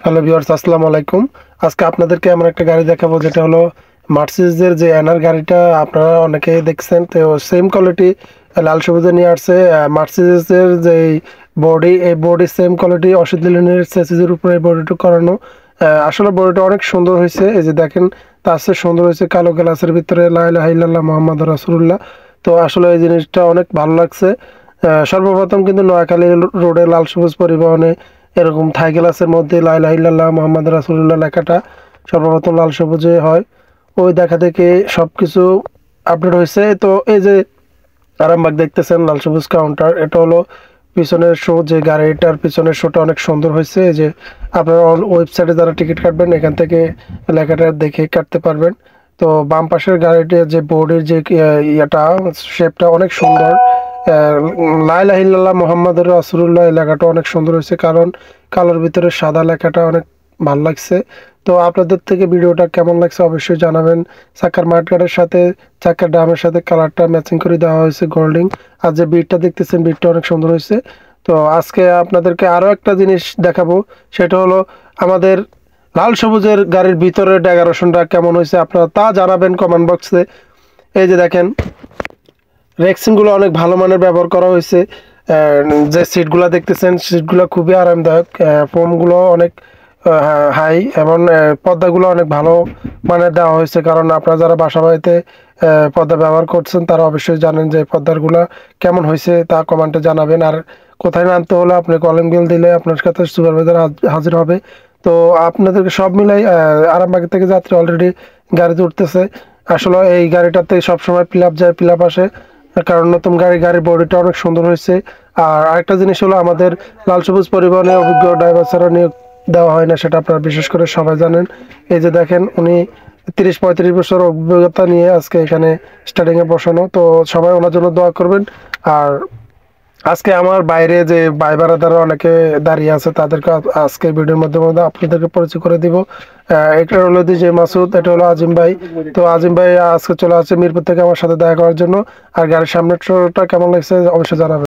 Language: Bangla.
হ্যালো ভিউয়ার্স, আসসালামু আলাইকুম। আজকে আপনাদেরকে এমন একটা গাড়ি দেখাবো যেটা হলো মার্সিডিজের যে এনার গাড়িটা। আপনারা অনেকেই দেখছেন, তো সেম কোয়ালিটি লাল সবুজে নিয়ে আসছে। মার্সিডিজের যে বডি, এই বডি সেম কোয়ালিটি 80 লিনের চেসিসের উপরে এই বডিটা করানো। আসলে বডিটা অনেক সুন্দর হয়েছে। এই যে দেখেন, তার চেয়ে সুন্দর হয়েছে কালো গ্লাসের ভিতরে লা ইলাহা ইল্লাল্লাহ মুহাম্মাদুর রাসূলুল্লাহ। তো আসলে এই জিনিসটা অনেক ভালো লাগছে। সর্বপ্রথম কিন্তু নোয়াখালী রোডে লাল সবুজ পরিবহনে এরকম থাই গ্লাসের মধ্যে লা ইলাহা ইল্লাল্লাহ মুহাম্মাদ রাসূলুল্লাহ লেখাটা সর্বপ্রথম লাল সবুজে হয়। ওই দেখা থেকে সবকিছু আপডেট হয়েছে। তো এই যে আরামবাগ দেখতেছেন লাল সবুজ কাউন্টার, এটা হলো পিছনের শো। যে গাড়িটার পিছনের শোটা অনেক সুন্দর হয়েছে। এই যে আপনারা ওয়েবসাইটে যারা টিকিট কাটবেন এখান থেকে লেখাটা দেখে কাটতে পারবেন। তো বাম পাশের গাড়িটির যে বোর্ডের যে ইয়েটা, শেপটা অনেক সুন্দর। লা ইলাহা ইল্লাল্লাহ মুহাম্মাদুর রাসূলুল্লাহ এই লেখাটা অনেক সুন্দর হয়েছে, কারণ কালোর ভিতরে সাদা লেখাটা অনেক ভালো লাগছে। তো আপনাদের থেকে ভিডিওটা কেমন লাগছে অবশ্যই জানাবেন। চাকার মাঠগার্ডের সাথে চাকার ডামের সাথে কালারটা ম্যাচিং করে দেওয়া হয়েছে গোল্ডিং। আর যে বিটটা দেখতেছেন, বিটটা অনেক সুন্দর হয়েছে। তো আজকে আপনাদেরকে আরও একটা জিনিস দেখাবো, সেটা হলো আমাদের লাল সবুজের গাড়ির ভিতরে ডেকোরেশনটা কেমন হয়েছে আপনারা তা জানাবেন কমেন্ট বক্সে। এই যে দেখেন, রেক্সিনগুলো অনেক ভালো মানের ব্যবহার করা হয়েছে। যে সিটগুলো দেখতেছেন, সিটগুলো খুবই আরামদায়ক। ফোমগুলো অনেক হাই, এবং পর্দাগুলো অনেক ভালো মানের দেওয়া হয়েছে। কারণ আপনারা যারা বাসা বাড়িতে পর্দা ব্যবহার করছেন তারা অবশ্যই জানেন যে পর্দাগুলো কেমন হয়েছে, তা কমেন্টে জানাবেন। আর কোথায় নামতে হলে আপনি কলিং বেল দিলে আপনার কাছে সুপারভাইজার হাজির হবে। তো আপনাদেরকে সব মিলাই আরামবাগ থেকে যাত্রী অলরেডি গাড়িতে উঠতেছে। আসলে এই গাড়িটাতে সবসময় পিল আপ যায়, পিল আপ আসে, কারণ নতুন গাড়ির বডিটা অনেক সুন্দর হয়েছে। আর আরেকটা জিনিস হলো, আমাদের লাল সবুজ পরিবহনে অভিজ্ঞ ড্রাইভার ছাড়া নিয়োগ দেওয়া হয় না, সেটা আপনারা বিশেষ করে সবাই জানেন। এই যে দেখেন, উনি 30-35 বছর অভিজ্ঞতা নিয়ে আজকে এখানে স্টার্টিংয়ে বসানো। তো সবাই ওনার জন্য দোয়া করবেন। আর আজকে আমার বাইরে যে ভাই বারাদাররা অনেকে দাঁড়িয়ে আছে, তাদেরকে আজকে ভিডিওর মধ্যে আপনাদেরকে পরিচয় করে দিব। এটা হলো যে মাসুদ, এটা হলো আজিম ভাই। তো আজিম ভাই আজকে চলে আসছে মিরপুর থেকে আমার সাথে দেখা করার জন্য। আর গাড়ির সামনের শোটা কেমন লাগছে অবশ্যই জানাবেন।